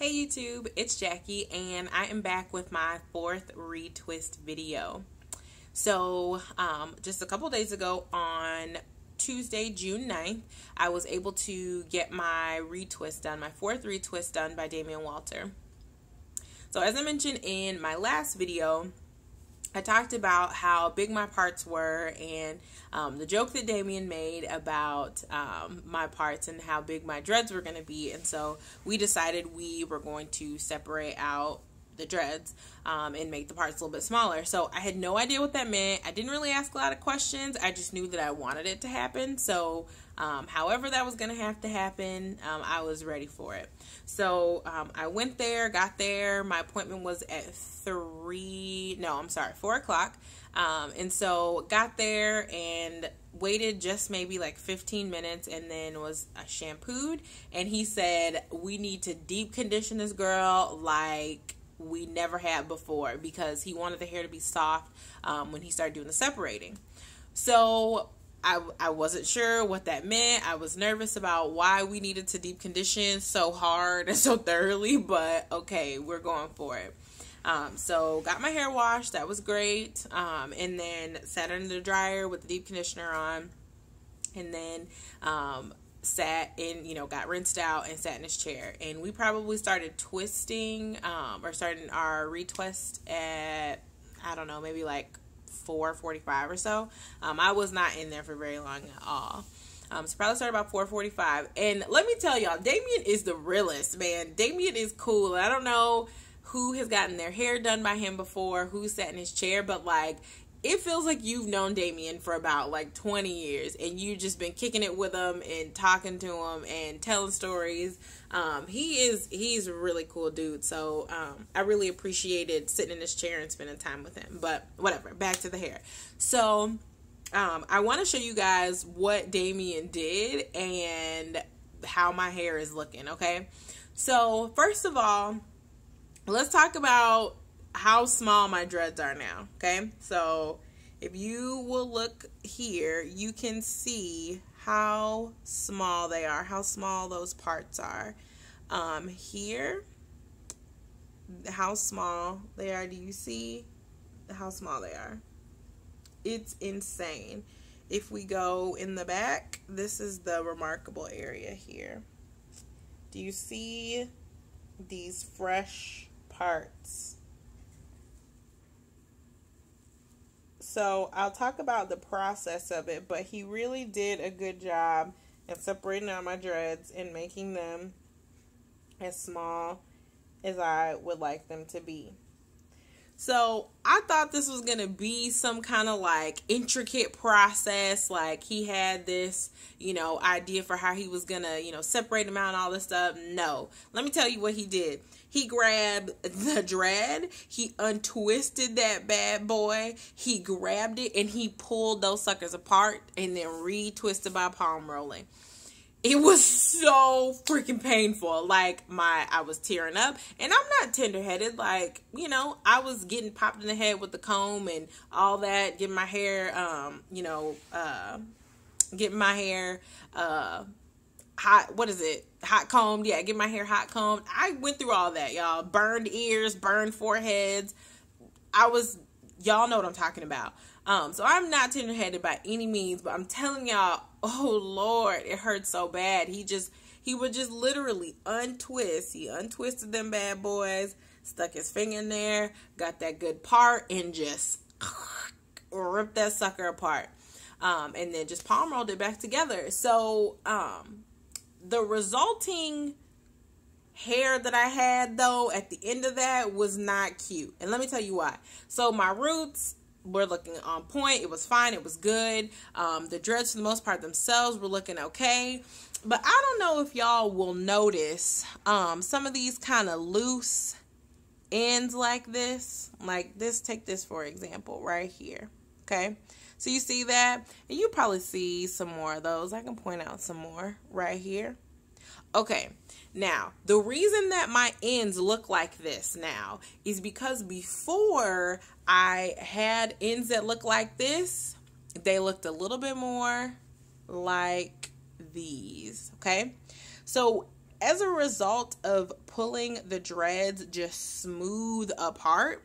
Hey YouTube, it's Jackie and I am back with my fourth retwist video. So just a couple days ago on Tuesday, June 9th, I was able to get my retwist done, my fourth retwist done by Damian Walter. So as I mentioned in my last video, I talked about how big my parts were and the joke that Damian made about my parts and how big my dreads were going to be. And so we decided we were going to separate out the dreads and make the parts a little bit smaller. So I had no idea what that meant. I didn't really ask a lot of questions. I just knew that I wanted it to happen. So however that was going to have to happen, I was ready for it. So I went there, got there. My appointment was at 4 o'clock. And so got there and waited just maybe like 15 minutes and then was shampooed. And he said, we need to deep condition this girl like we never had before, because he wanted the hair to be soft when he started doing the separating. So I wasn't sure what that meant. I was nervous about why we needed to deep condition so hard and so thoroughly, but okay, we're going for it. So got my hair washed. That was great. And then sat under the dryer with the deep conditioner on, and then sat in, got rinsed out and sat in his chair. And we probably started twisting, or starting our retwist at, I don't know, maybe like 4:45 or so. I was not in there for very long at all. So probably started about 4:45. And let me tell y'all, Damian is the realest, man. Damian is cool. I don't know who has gotten their hair done by him before, who sat in his chair, but like, it feels like you've known Damian for about like 20 years and you've just been kicking it with him and talking to him and telling stories. He's a really cool dude. So I really appreciated sitting in his chair and spending time with him. But whatever, back to the hair. So I want to show you guys what Damian did and how my hair is looking, okay? So first of all, let's talk about how small my dreads are now, okay? So if you will look here, you can see how small they are, how small those parts are. Here, how small they are. Do you see how small they are? It's insane. If we go in the back, this is the remarkable area here. Do you see these fresh parts? So I'll talk about the process of it, but he really did a good job in separating out my dreads and making them as small as I would like them to be. So I thought this was going to be some kind of like intricate process. Like he had this, idea for how he was going to, separate them out and all this stuff. No, let me tell you what he did. He grabbed the dread, he untwisted that bad boy, he grabbed it and he pulled those suckers apart and then retwisted by palm rolling. It was so freaking painful. Like I was tearing up, and I'm not tender-headed. Like, I was getting popped in the head with the comb and all that, getting my hair, hot combed. Yeah, get my hair hot combed. I went through all that, y'all. Burned ears, burned foreheads. Y'all know what I'm talking about. So I'm not tender-headed by any means, but I'm telling y'all, oh Lord, it hurts so bad. He would just literally untwist. He untwisted them bad boys, stuck his finger in there, got that good part, and just ripped that sucker apart. And then just palm rolled it back together. So, the resulting hair that I had, though, at the end of that was not cute. And let me tell you why. So my roots were looking on point. It was fine. It was good. The dreads, for the most part, themselves were looking okay. But I don't know if y'all will notice some of these kind of loose ends like this. Like this, take this for example, right here. Okay? So you see that? And you probably see some more of those. I can point out some more right here. Okay, now, the reason that my ends look like this now is because before I had ends that look like this, they looked a little bit more like these, okay? So as a result of pulling the dreads just smooth apart,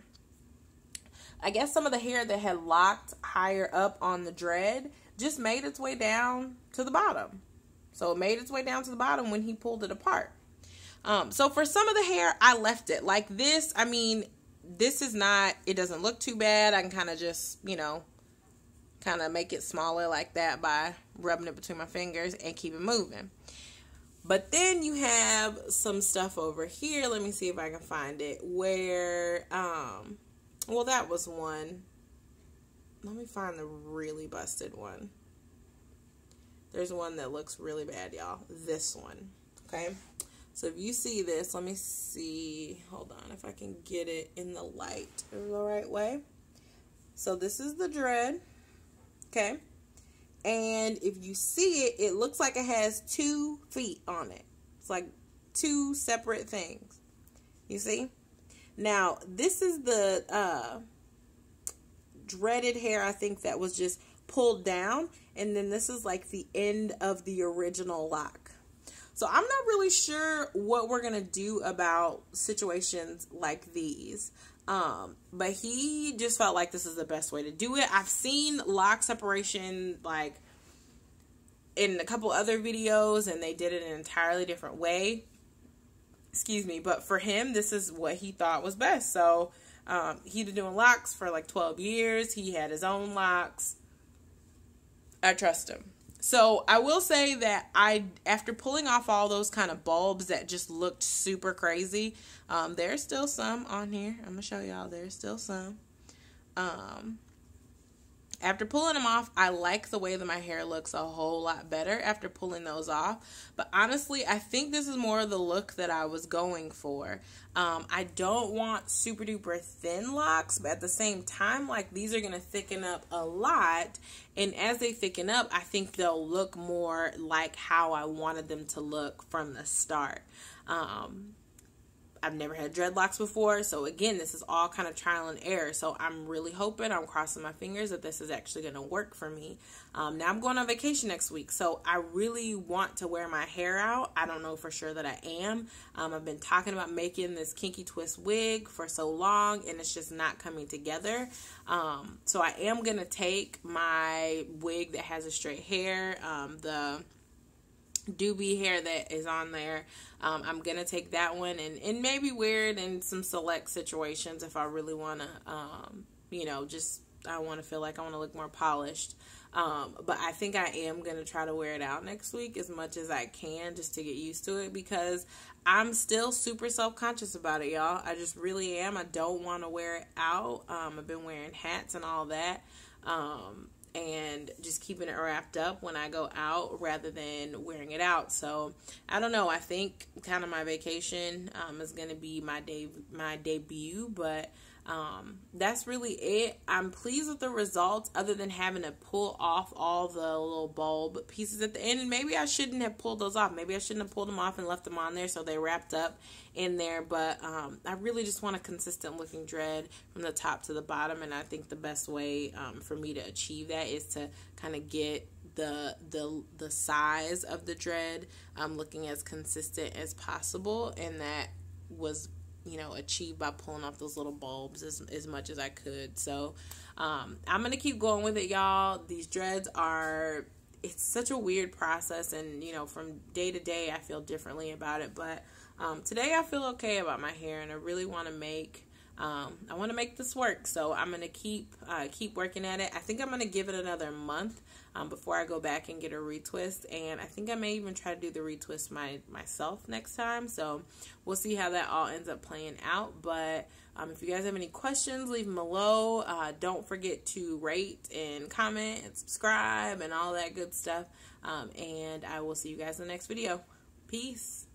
I guess some of the hair that had locked higher up on the dread just made its way down to the bottom. So it made its way down to the bottom when he pulled it apart. So for some of the hair, I left it like this. I mean, this is not, it doesn't look too bad. I can kind of just, you know, kind of make it smaller like that by rubbing it between my fingers and keep it moving. But then you have some stuff over here. Let me see if I can find it where, well, that was one. Let me find the really busted one. There's one that looks really bad, y'all. This one, okay? So if you see this, let me see. Hold on, if I can get it in the light the right way. So this is the dread, okay? And if you see it, it looks like it has 2 feet on it. It's like 2 separate things. You see? Now, this is the dreaded hair, I think, that was just pulled down. And then this is like the end of the original lock. So I'm not really sure what we're going to do about situations like these. But he just felt like this is the best way to do it. I've seen lock separation like in a couple other videos, and they did it in an entirely different way. Excuse me. But for him, this is what he thought was best. So he'd been doing locks for like 12 years. He had his own locks. I trust him. So I will say that after pulling off all those kind of bulbs that just looked super crazy, there's still some on here. I'm going to show y'all. There's still some. After pulling them off, I like the way that my hair looks a whole lot better after pulling those off. But honestly, I think this is more of the look that I was going for. I don't want super duper thin locks, but at the same time, like, these are going to thicken up a lot. And as they thicken up, I think they'll look more like how I wanted them to look from the start. I've never had dreadlocks before, so again, this is all kind of trial and error. So I'm really hoping, I'm crossing my fingers that this is actually going to work for me. Now I'm going on vacation next week, so I really want to wear my hair out. I don't know for sure that I am. I've been talking about making this kinky twist wig for so long, and it's just not coming together. So I am going to take my wig that has a straight hair, the doobie hair that is on there. I'm gonna take that one and maybe wear it in some select situations if I really want to, you know, just I want to feel like I want to look more polished. But I think I am gonna try to wear it out next week as much as I can, just to get used to it, because I'm still super self-conscious about it, y'all. I just really am. I don't want to wear it out. I've been wearing hats and all that. And just keeping it wrapped up when I go out rather than wearing it out. So I don't know. I think kind of my vacation is going to be my debut, but that's really it. I'm pleased with the results, other than having to pull off all the little bulb pieces at the end. And maybe I shouldn't have pulled those off. Maybe I shouldn't have pulled them off and left them on there so they wrapped up in there. But I really just want a consistent looking dread from the top to the bottom, and I think the best way for me to achieve that is to kind of get the size of the dread looking as consistent as possible, and that was, you know, achieved by pulling off those little bulbs as much as I could. So I'm gonna keep going with it, y'all. These dreads are, it's such a weird process, and you know, from day to day I feel differently about it, but today I feel okay about my hair, and I really want to make this work. So I'm gonna keep working at it. I think I'm gonna give it another month before I go back and get a retwist, and I think I may even try to do the retwist myself next time. So we'll see how that all ends up playing out. But if you guys have any questions, leave them below. Don't forget to rate and comment and subscribe and all that good stuff. And I will see you guys in the next video. Peace.